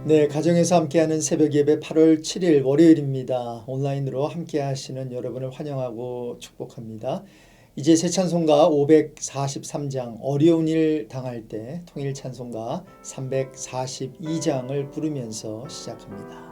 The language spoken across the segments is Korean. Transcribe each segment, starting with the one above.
네, 가정에서 함께하는 새벽 예배 8월 7일 월요일입니다. 온라인으로 함께하시는 여러분을 환영하고 축복합니다. 이제 새 찬송가 543장 어려운 일 당할 때 통일 찬송가 342장을 부르면서 시작합니다.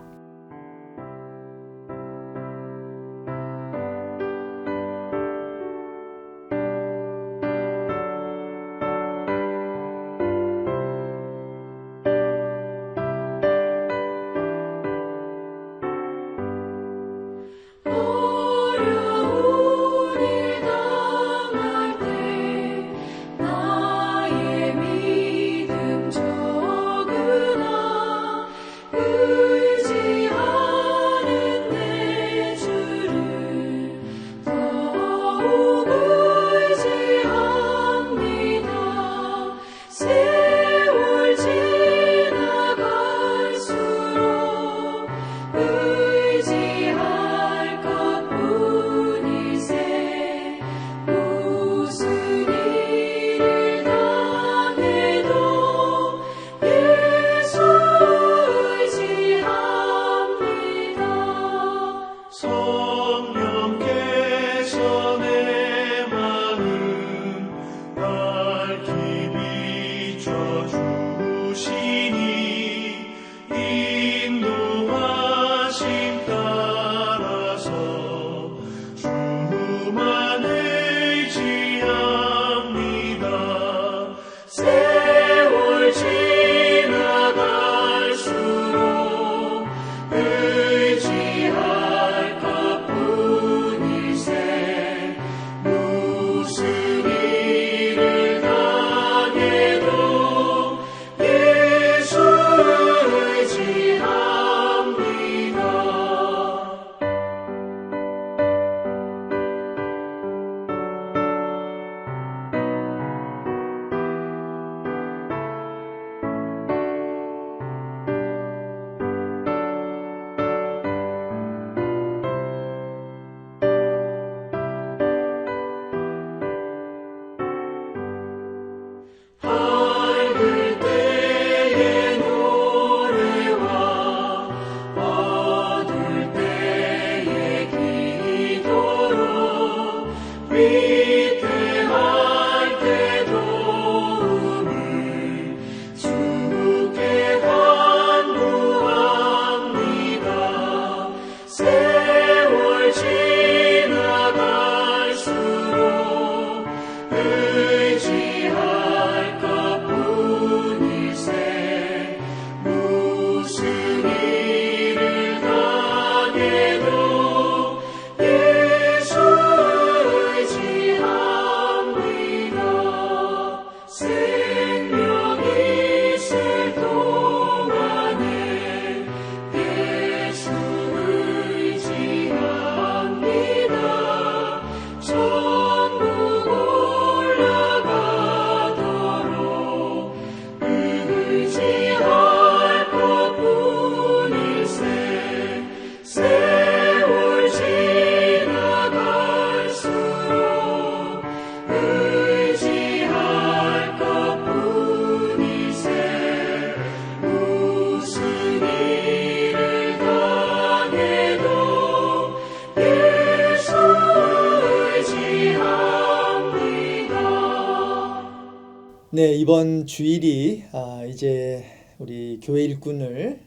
네, 이번 주일이 이제 우리 교회 일꾼을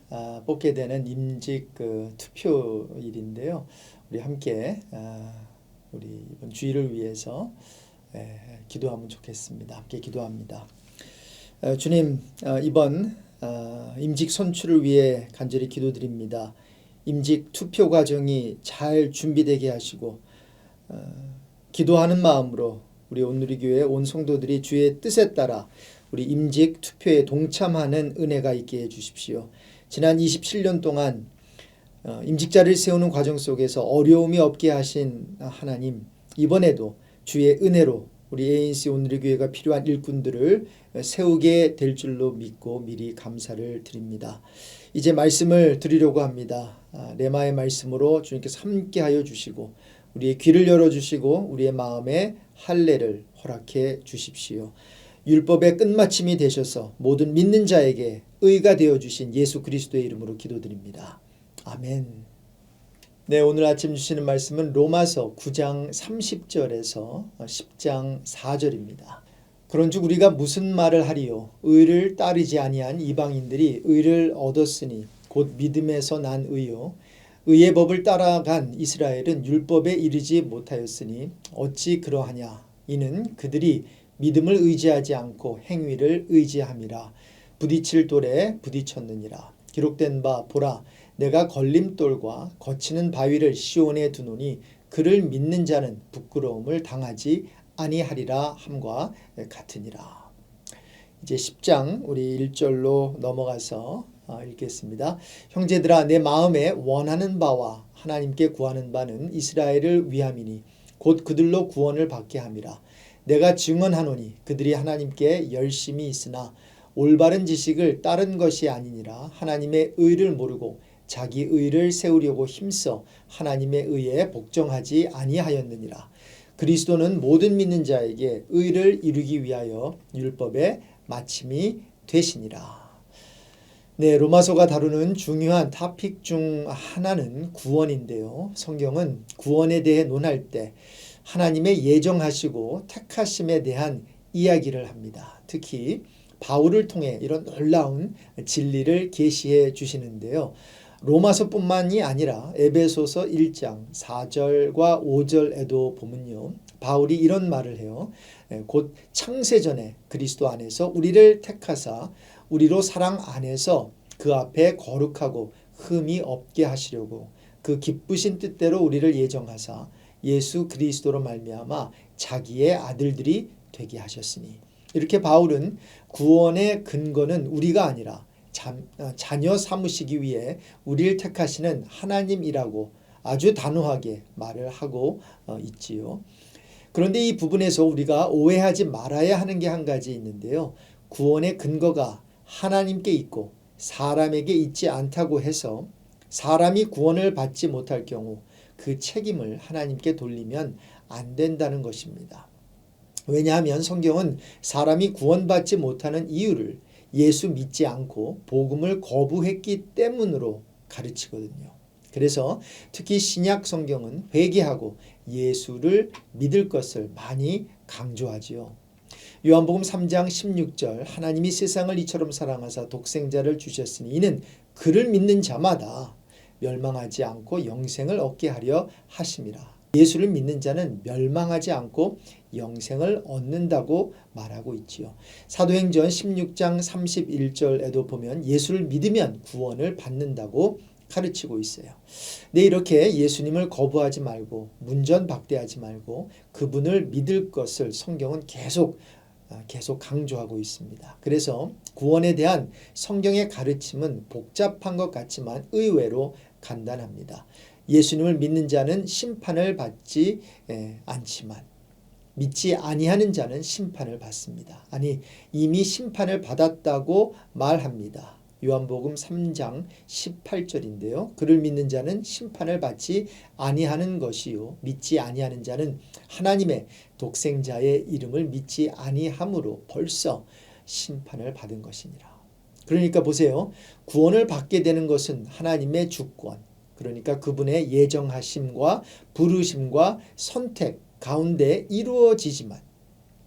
뽑게 되는 임직 투표일인데요. 우리 함께 우리 이번 주일을 위해서 기도하면 좋겠습니다. 함께 기도합니다. 주님, 이번 임직 선출을 위해 간절히 기도드립니다. 임직 투표 과정이 잘 준비되게 하시고 기도하는 마음으로 우리 온누리교회 온 성도들이 주의 뜻에 따라 우리 임직 투표에 동참하는 은혜가 있게 해주십시오. 지난 27년 동안 임직자를 세우는 과정 속에서 어려움이 없게 하신 하나님, 이번에도 주의 은혜로 우리 ANC 온누리교회가 필요한 일꾼들을 세우게 될 줄로 믿고 미리 감사를 드립니다. 이제 말씀을 드리려고 합니다. 레마의 말씀으로 주님께서 함께하여 주시고 우리의 귀를 열어주시고 우리의 마음에 할례를 허락해 주십시오. 율법의 끝마침이 되셔서 모든 믿는 자에게 의가 되어주신 예수 그리스도의 이름으로 기도드립니다. 아멘. 네, 오늘 아침 주시는 말씀은 로마서 9장 30절에서 10장 4절입니다. 그런즉 우리가 무슨 말을 하리요? 의를 따르지 아니한 이방인들이 의를 얻었으니 곧 믿음에서 난 의요. 의의 법을 따라간 이스라엘은 율법에 이르지 못하였으니 어찌 그러하냐? 이는 그들이 믿음을 의지하지 않고 행위를 의지함이라. 부딪힐 돌에 부딪혔느니라. 기록된 바 보라, 내가 걸림돌과 거치는 바위를 시온에 두노니 그를 믿는 자는 부끄러움을 당하지 아니하리라 함과 같으니라. 이제 10장 우리 1절로 넘어가서 읽겠습니다. 형제들아, 내 마음에 원하는 바와 하나님께 구하는 바는 이스라엘을 위함이니 곧 그들로 구원을 받게 함이라. 내가 증언하노니 그들이 하나님께 열심히 있으나 올바른 지식을 따른 것이 아니니라. 하나님의 의를 모르고 자기 의를 세우려고 힘써 하나님의 의에 복종하지 아니하였느니라. 그리스도는 모든 믿는 자에게 의를 이루기 위하여 율법의 마침이 되시니라. 네, 로마서가 다루는 중요한 토픽 중 하나는 구원인데요. 성경은 구원에 대해 논할 때 하나님의 예정하시고 택하심에 대한 이야기를 합니다. 특히 바울을 통해 이런 놀라운 진리를 계시해 주시는데요. 로마서뿐만이 아니라 에베소서 1장 4절과 5절에도 보면요. 바울이 이런 말을 해요. 곧 창세전에 그리스도 안에서 우리를 택하사 우리로 사랑 안에서 그 앞에 거룩하고 흠이 없게 하시려고 그 기쁘신 뜻대로 우리를 예정하사 예수 그리스도로 말미암아 자기의 아들들이 되게 하셨으니. 이렇게 바울은 구원의 근거는 우리가 아니라 자녀 삼으시기 위해 우리를 택하시는 하나님이라고 아주 단호하게 말을 하고 있지요. 그런데 이 부분에서 우리가 오해하지 말아야 하는 게 한 가지 있는데요. 구원의 근거가 하나님께 있고 사람에게 있지 않다고 해서 사람이 구원을 받지 못할 경우 그 책임을 하나님께 돌리면 안 된다는 것입니다. 왜냐하면 성경은 사람이 구원받지 못하는 이유를 예수 믿지 않고 복음을 거부했기 때문으로 가르치거든요. 그래서 특히 신약 성경은 회개하고 예수를 믿을 것을 많이 강조하지요. 요한복음 3장 16절 하나님이 세상을 이처럼 사랑하사 독생자를 주셨으니 이는 그를 믿는 자마다 멸망하지 않고 영생을 얻게 하려 하심이라. 예수를 믿는 자는 멸망하지 않고 영생을 얻는다고 말하고 있지요. 사도행전 16장 31절에도 보면 예수를 믿으면 구원을 받는다고 가르치고 있어요. 네, 이렇게 예수님을 거부하지 말고 문전박대하지 말고 그분을 믿을 것을 성경은 계속 강조하고 있습니다. 그래서 구원에 대한 성경의 가르침은 복잡한 것 같지만 의외로 간단합니다. 예수님을 믿는 자는 심판을 받지 않지만 믿지 아니하는 자는 심판을 받습니다. 아니, 이미 심판을 받았다고 말합니다. 요한복음 3장 18절인데요. 그를 믿는 자는 심판을 받지 아니하는 것이요 믿지 아니하는 자는 하나님의 독생자의 이름을 믿지 아니함으로 벌써 심판을 받은 것이니라. 그러니까 보세요. 구원을 받게 되는 것은 하나님의 주권, 그러니까 그분의 예정하심과 부르심과 선택 가운데 이루어지지만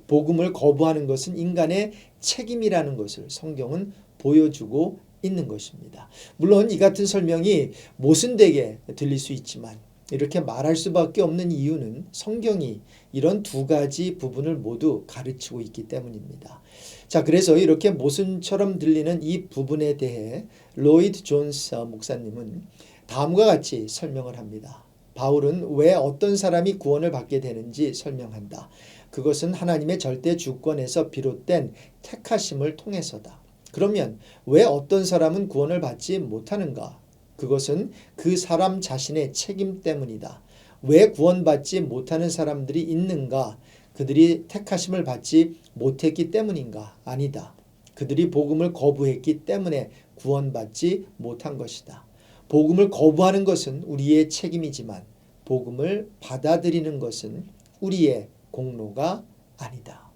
복음을 거부하는 것은 인간의 책임이라는 것을 성경은 보여주고 있는 것입니다. 물론 이 같은 설명이 모순되게 들릴 수 있지만 이렇게 말할 수밖에 없는 이유는 성경이 이런 두 가지 부분을 모두 가르치고 있기 때문입니다. 자, 그래서 이렇게 모순처럼 들리는 이 부분에 대해 로이드 존스 목사님은 다음과 같이 설명을 합니다. 바울은 왜 어떤 사람이 구원을 받게 되는지 설명한다. 그것은 하나님의 절대 주권에서 비롯된 택하심을 통해서다. 그러면 왜 어떤 사람은 구원을 받지 못하는가? 그것은 그 사람 자신의 책임 때문이다. 왜 구원받지 못하는 사람들이 있는가? 그들이 택하심을 받지 못했기 때문인가? 아니다. 그들이 복음을 거부했기 때문에 구원받지 못한 것이다. 복음을 거부하는 것은 우리의 책임이지만 복음을 받아들이는 것은 우리의 공로가 아니다.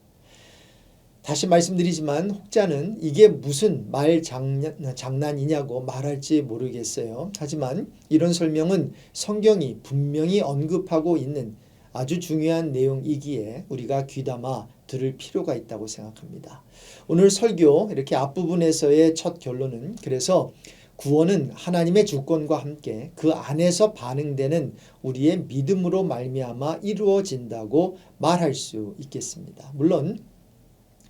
다시 말씀드리지만 혹자는 이게 무슨 장난이냐고 말할지 모르겠어요. 하지만 이런 설명은 성경이 분명히 언급하고 있는 아주 중요한 내용이기에 우리가 귀담아 들을 필요가 있다고 생각합니다. 오늘 설교 이렇게 앞부분에서의 첫 결론은 그래서 구원은 하나님의 주권과 함께 그 안에서 반응되는 우리의 믿음으로 말미암아 이루어진다고 말할 수 있겠습니다. 물론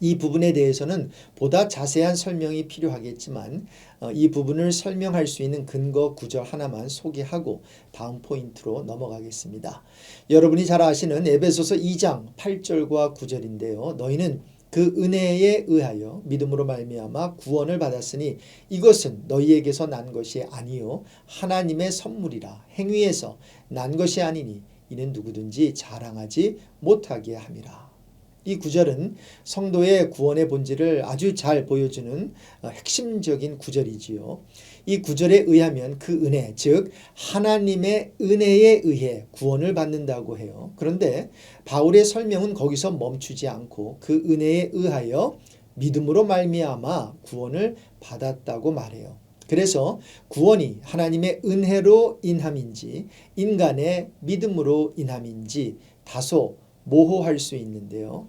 이 부분에 대해서는 보다 자세한 설명이 필요하겠지만 이 부분을 설명할 수 있는 근거 구절 하나만 소개하고 다음 포인트로 넘어가겠습니다. 여러분이 잘 아시는 에베소서 2장 8절과 9절인데요. 너희는 그 은혜에 의하여 믿음으로 말미암아 구원을 받았으니 이것은 너희에게서 난 것이 아니요 하나님의 선물이라. 행위에서 난 것이 아니니 이는 누구든지 자랑하지 못하게 함이라. 이 구절은 성도의 구원의 본질을 아주 잘 보여주는 핵심적인 구절이지요. 이 구절에 의하면 그 은혜, 즉 하나님의 은혜에 의해 구원을 받는다고 해요. 그런데 바울의 설명은 거기서 멈추지 않고 그 은혜에 의하여 믿음으로 말미암아 구원을 받았다고 말해요. 그래서 구원이 하나님의 은혜로 인함인지 인간의 믿음으로 인함인지 다소 모호할 수 있는데요.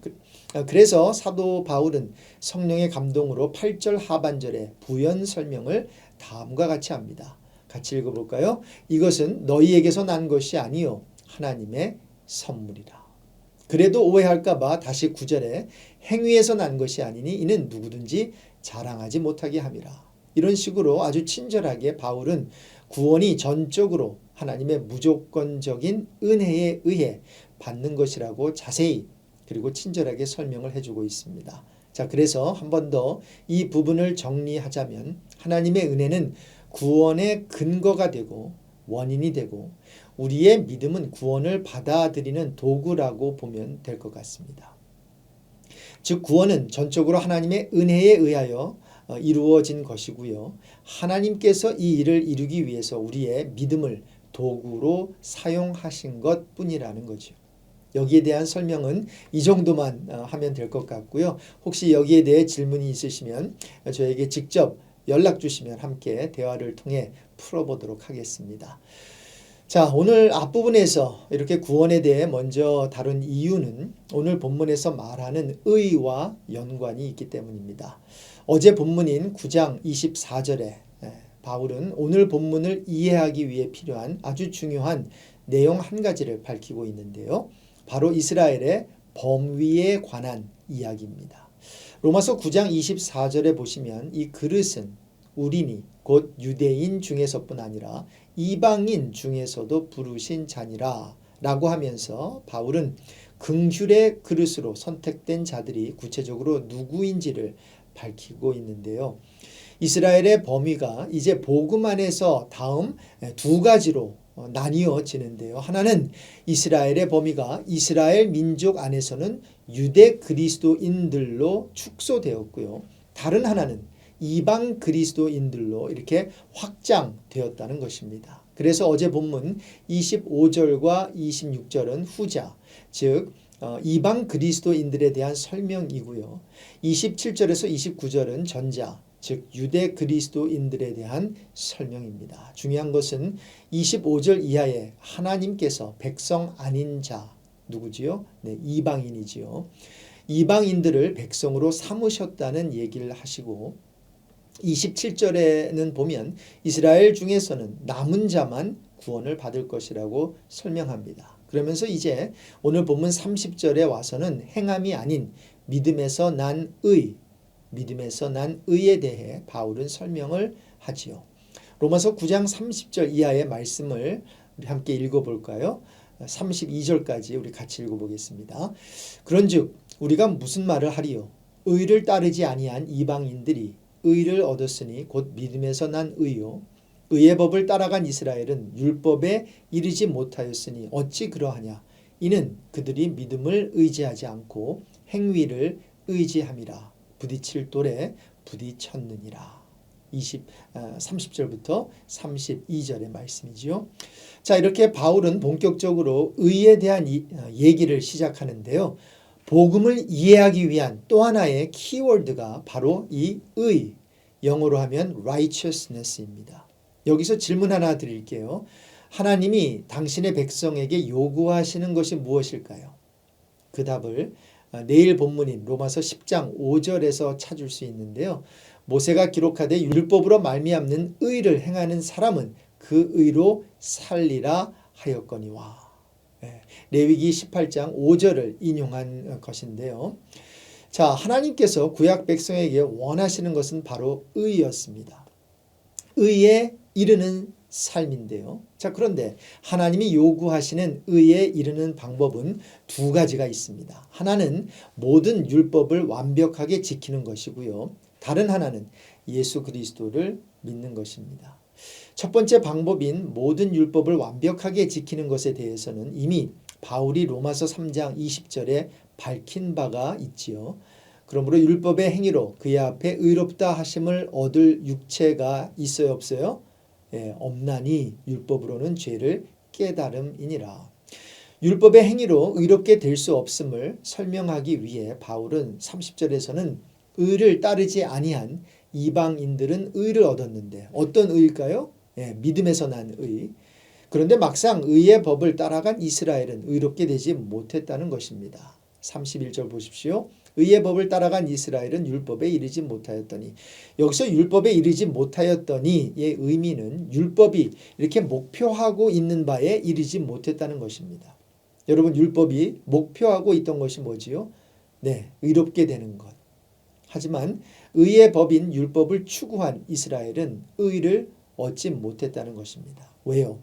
그래서 사도 바울은 성령의 감동으로 8절 하반절에 부연 설명을 다음과 같이 합니다. 같이 읽어볼까요? 이것은 너희에게서 난 것이 아니요 하나님의 선물이라. 그래도 오해할까 봐 다시 9절에 행위에서 난 것이 아니니 이는 누구든지 자랑하지 못하게 함이라. 이런 식으로 아주 친절하게 바울은 구원이 전적으로 하나님의 무조건적인 은혜에 의해 받는 것이라고 자세히 그리고 친절하게 설명을 해주고 있습니다. 자, 그래서 한 번 더 이 부분을 정리하자면 하나님의 은혜는 구원의 근거가 되고 원인이 되고 우리의 믿음은 구원을 받아들이는 도구라고 보면 될 것 같습니다. 즉 구원은 전적으로 하나님의 은혜에 의하여 이루어진 것이고요. 하나님께서 이 일을 이루기 위해서 우리의 믿음을 도구로 사용하신 것뿐이라는 거죠. 여기에 대한 설명은 이 정도만 하면 될 것 같고요. 혹시 여기에 대해 질문이 있으시면 저에게 직접 연락 주시면 함께 대화를 통해 풀어보도록 하겠습니다. 자, 오늘 앞부분에서 이렇게 구원에 대해 먼저 다룬 이유는 오늘 본문에서 말하는 의와 연관이 있기 때문입니다. 어제 본문인 9장 24절에 바울은 오늘 본문을 이해하기 위해 필요한 아주 중요한 내용 한 가지를 밝히고 있는데요. 바로 이스라엘의 범위에 관한 이야기입니다. 로마서 9장 24절에 보시면 이 그릇은 우리니 곧 유대인 중에서뿐 아니라 이방인 중에서도 부르신 자니라 라고 하면서 바울은 긍휼의 그릇으로 선택된 자들이 구체적으로 누구인지를 밝히고 있는데요. 이스라엘의 범위가 이제 복음 안에서 다음 두 가지로 나뉘어지는데요. 하나는 이스라엘의 범위가 이스라엘 민족 안에서는 유대 그리스도인들로 축소되었고요. 다른 하나는 이방 그리스도인들로 이렇게 확장되었다는 것입니다. 그래서 어제 본문 25절과 26절은 후자, 즉 이방 그리스도인들에 대한 설명이고요. 27절에서 29절은 전자, 즉 유대 그리스도인들에 대한 설명입니다. 중요한 것은 25절 이하에 하나님께서 백성 아닌 자 누구지요? 네, 이방인이지요. 이방인들을 백성으로 삼으셨다는 얘기를 하시고 27절에는 보면 이스라엘 중에서는 남은 자만 구원을 받을 것이라고 설명합니다. 그러면서 이제 오늘 본문 30절에 와서는 행함이 아닌 믿음에서 난 의, 믿음에서 난 의에 대해 바울은 설명을 하지요. 로마서 9장 30절 이하의 말씀을 우리 함께 읽어볼까요? 32절까지 우리 같이 읽어보겠습니다. 그런즉 우리가 무슨 말을 하리요? 의를 따르지 아니한 이방인들이 의를 얻었으니 곧 믿음에서 난 의요. 의의 법을 따라간 이스라엘은 율법에 이르지 못하였으니 어찌 그러하냐? 이는 그들이 믿음을 의지하지 않고 행위를 의지함이라. 부딪힐 돌에 부딪혔느니라. 30절부터 32절의 말씀이지요. 자, 이렇게 바울은 본격적으로 의에 대한 얘기를 시작하는데요. 복음을 이해하기 위한 또 하나의 키워드가 바로 이 의, 영어로 하면 righteousness입니다. 여기서 질문 하나 드릴게요. 하나님이 당신의 백성에게 요구하시는 것이 무엇일까요? 그 답을 내일 본문인 로마서 10장 5절에서 찾을 수 있는데요. 모세가 기록하되 율법으로 말미암는 의를 행하는 사람은 그 의로 살리라 하였거니와. 레위기 18장 5절을 인용한 것인데요. 자, 하나님께서 구약 백성에게 원하시는 것은 바로 의였습니다. 의에 이르는 삶인데요. 자, 그런데 하나님이 요구하시는 의에 이르는 방법은 두 가지가 있습니다. 하나는 모든 율법을 완벽하게 지키는 것이고요. 다른 하나는 예수 그리스도를 믿는 것입니다. 첫 번째 방법인 모든 율법을 완벽하게 지키는 것에 대해서는 이미 바울이 로마서 3장 20절에 밝힌 바가 있지요. 그러므로 율법의 행위로 그의 앞에 의롭다 하심을 얻을 육체가 있어요, 없어요? 없나니 율법으로는 죄를 깨달음이니라. 율법의 행위로 의롭게 될 수 없음을 설명하기 위해 바울은 30절에서는 의를 따르지 아니한 이방인들은 의를 얻었는데 어떤 의일까요? 믿음에서 난 의. 그런데 막상 의의 법을 따라간 이스라엘은 의롭게 되지 못했다는 것입니다. 31절 보십시오. 의의 법을 따라간 이스라엘은 율법에 이르지 못하였더니, 여기서 율법에 이르지 못하였더니의 의미는 율법이 이렇게 목표하고 있는 바에 이르지 못했다는 것입니다. 여러분, 율법이 목표하고 있던 것이 뭐지요? 네, 의롭게 되는 것. 하지만 의의 법인 율법을 추구한 이스라엘은 의를 얻지 못했다는 것입니다. 왜요?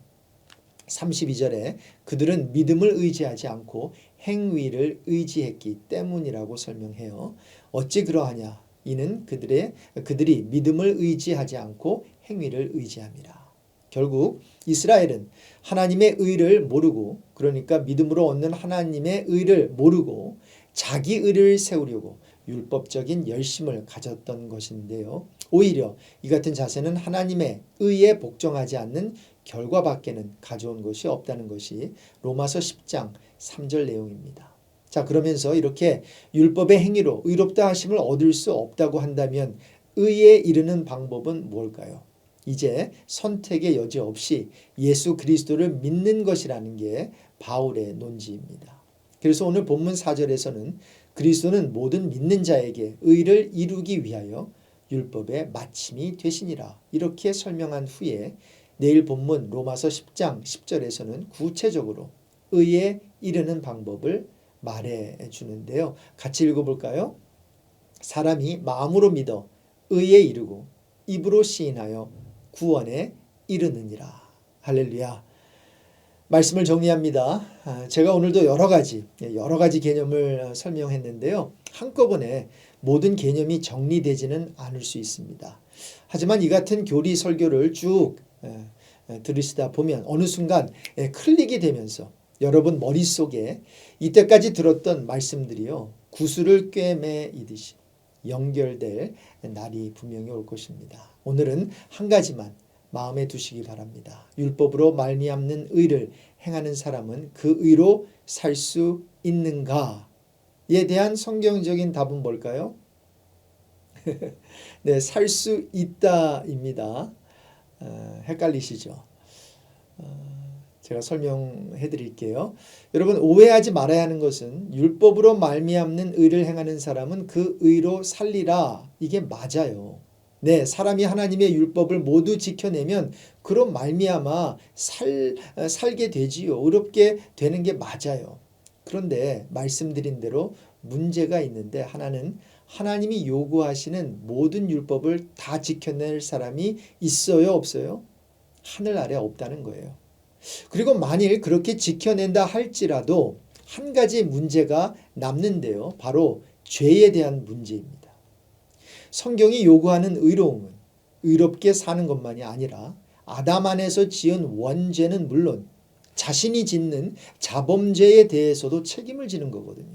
32절에 그들은 믿음을 의지하지 않고 행위를 의지했기 때문이라고 설명해요. 어찌 그러하냐? 이는 그들이 믿음을 의지하지 않고 행위를 의지함이라. 결국 이스라엘은 하나님의 의를 모르고, 그러니까 믿음으로 얻는 하나님의 의를 모르고 자기 의를 세우려고 율법적인 열심을 가졌던 것인데요. 오히려 이 같은 자세는 하나님의 의에 복종하지 않는 결과밖에는 가져온 것이 없다는 것이 로마서 10장 3절 내용입니다. 자, 그러면서 이렇게 율법의 행위로 의롭다 하심을 얻을 수 없다고 한다면 의에 이르는 방법은 뭘까요? 이제 선택의 여지 없이 예수 그리스도를 믿는 것이라는 게 바울의 논지입니다. 그래서 오늘 본문 4절에서는 그리스도는 모든 믿는 자에게 의를 이루기 위하여 율법의 마침이 되시니라 이렇게 설명한 후에 내일 본문 로마서 10장 10절에서는 구체적으로 의에 이르는 방법을 말해 주는데요. 같이 읽어볼까요? 사람이 마음으로 믿어 의에 이르고 입으로 시인하여 구원에 이르느니라. 할렐루야. 말씀을 정리합니다. 제가 오늘도 여러 가지 개념을 설명했는데요. 한꺼번에 모든 개념이 정리되지는 않을 수 있습니다. 하지만 이 같은 교리 설교를 쭉 들으시다 보면 어느 순간 클릭이 되면서 여러분 머릿속에 이때까지 들었던 말씀들이요, 구슬을 꿰매이듯이 연결될 날이 분명히 올 것입니다. 오늘은 한 가지만 마음에 두시기 바랍니다. 율법으로 말미암는 의를 행하는 사람은 그 의로 살 수 있는가에 대한 성경적인 답은 뭘까요? 네, 살 수 있다입니다. 헷갈리시죠? 제가 설명해 드릴게요. 여러분, 오해하지 말아야 하는 것은 율법으로 말미암는 의를 행하는 사람은 그 의로 살리라. 이게 맞아요. 네, 사람이 하나님의 율법을 모두 지켜내면 그런 말미암아 살게 되지요. 의롭게 되는 게 맞아요. 그런데 말씀드린 대로 문제가 있는데, 하나는 하나님이 요구하시는 모든 율법을 다 지켜낼 사람이 있어요, 없어요? 하늘 아래 없다는 거예요. 그리고 만일 그렇게 지켜낸다 할지라도 한 가지 문제가 남는데요. 바로 죄에 대한 문제입니다. 성경이 요구하는 의로움은 의롭게 사는 것만이 아니라 아담 안에서 지은 원죄는 물론 자신이 짓는 자범죄에 대해서도 책임을 지는 거거든요.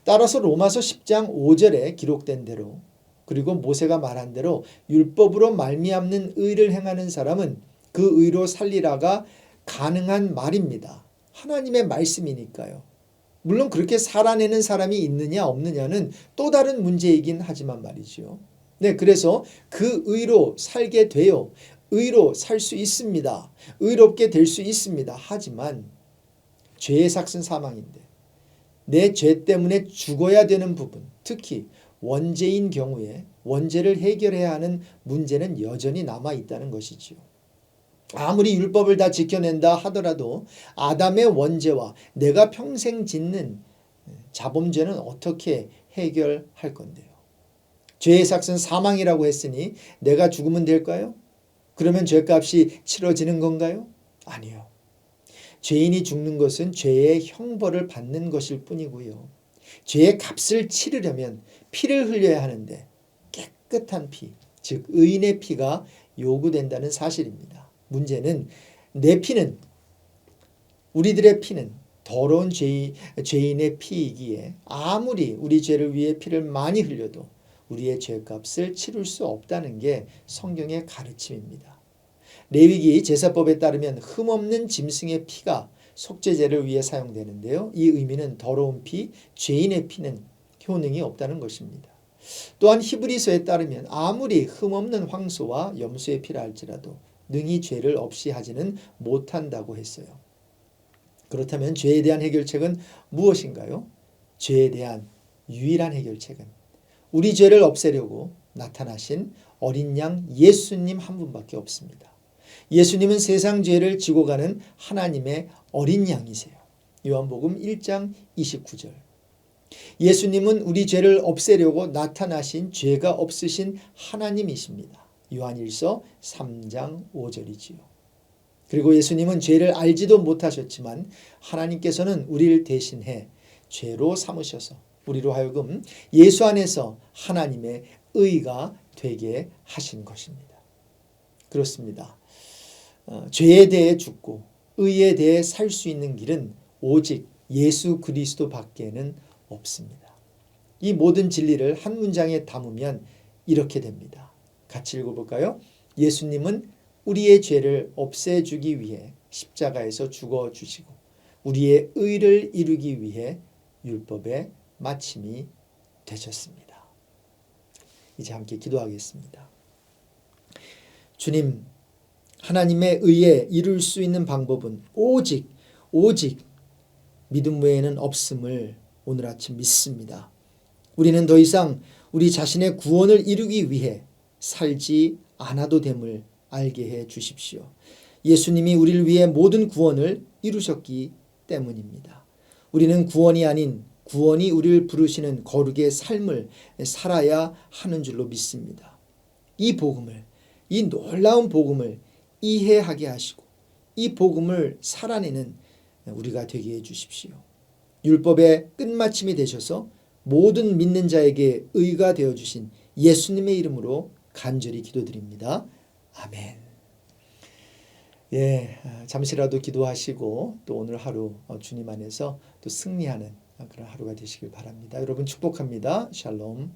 따라서 로마서 10장 5절에 기록된 대로, 그리고 모세가 말한 대로 율법으로 말미암는 의를 행하는 사람은 그 의로 살리라가 가능한 말입니다. 하나님의 말씀이니까요. 물론 그렇게 살아내는 사람이 있느냐 없느냐는 또 다른 문제이긴 하지만 말이죠. 네, 그래서 그 의로 살게 돼요. 의로 살 수 있습니다. 의롭게 될 수 있습니다. 하지만 죄의 삭은 사망인데 내 죄 때문에 죽어야 되는 부분, 특히 원죄인 경우에 원죄를 해결해야 하는 문제는 여전히 남아 있다는 것이지요. 아무리 율법을 다 지켜낸다 하더라도 아담의 원죄와 내가 평생 짓는 자범죄는 어떻게 해결할 건데요? 죄의 삭은 사망이라고 했으니 내가 죽으면 될까요? 그러면 죄값이 치러지는 건가요? 아니요. 죄인이 죽는 것은 죄의 형벌을 받는 것일 뿐이고요. 죄의 값을 치르려면 피를 흘려야 하는데 깨끗한 피, 즉 의인의 피가 요구된다는 사실입니다. 문제는 내 피는, 우리들의 피는 더러운 죄인의 피이기에 아무리 우리 죄를 위해 피를 많이 흘려도 우리의 죄값을 치를 수 없다는 게 성경의 가르침입니다. 레위기 제사법에 따르면 흠없는 짐승의 피가 속죄제를 위해 사용되는데요. 이 의미는 더러운 피, 죄인의 피는 효능이 없다는 것입니다. 또한 히브리서에 따르면 아무리 흠없는 황소와 염소의 피라 할지라도 능히 죄를 없이 하지는 못한다고 했어요. 그렇다면 죄에 대한 해결책은 무엇인가요? 죄에 대한 유일한 해결책은 우리 죄를 없애려고 나타나신 어린 양 예수님 한 분밖에 없습니다. 예수님은 세상 죄를 지고 가는 하나님의 어린 양이세요. 요한복음 1장 29절. 예수님은 우리 죄를 없애려고 나타나신 죄가 없으신 하나님이십니다. 요한일서 3장 5절이지요. 그리고 예수님은 죄를 알지도 못하셨지만 하나님께서는 우리를 대신해 죄로 삼으셔서 우리로 하여금 예수 안에서 하나님의 의가 되게 하신 것입니다. 그렇습니다. 죄에 대해 죽고 의에 대해 살 수 있는 길은 오직 예수 그리스도 밖에는 없습니다. 이 모든 진리를 한 문장에 담으면 이렇게 됩니다. 같이 읽어볼까요? 예수님은 우리의 죄를 없애주기 위해 십자가에서 죽어주시고 우리의 의를 이루기 위해 율법의 마침이 되셨습니다. 이제 함께 기도하겠습니다. 주님, 하나님의 의에 이룰 수 있는 방법은 오직 믿음 외에는 없음을 오늘 아침 믿습니다. 우리는 더 이상 우리 자신의 구원을 이루기 위해 살지 않아도 됨을 알게 해 주십시오. 예수님이 우리를 위해 모든 구원을 이루셨기 때문입니다. 우리는 구원이 아닌 구원이 우리를 부르시는 거룩의 삶을 살아야 하는 줄로 믿습니다. 이 복음을, 이 놀라운 복음을 이해하게 하시고 이 복음을 살아내는 우리가 되게 해 주십시오. 율법의 끝마침이 되셔서 모든 믿는 자에게 의가 되어주신 예수님의 이름으로 간절히 기도드립니다. 아멘. 잠시라도 기도하시고 또 오늘 하루 주님 안에서 또 승리하는 그런 하루가 되시길 바랍니다. 여러분 축복합니다. 샬롬.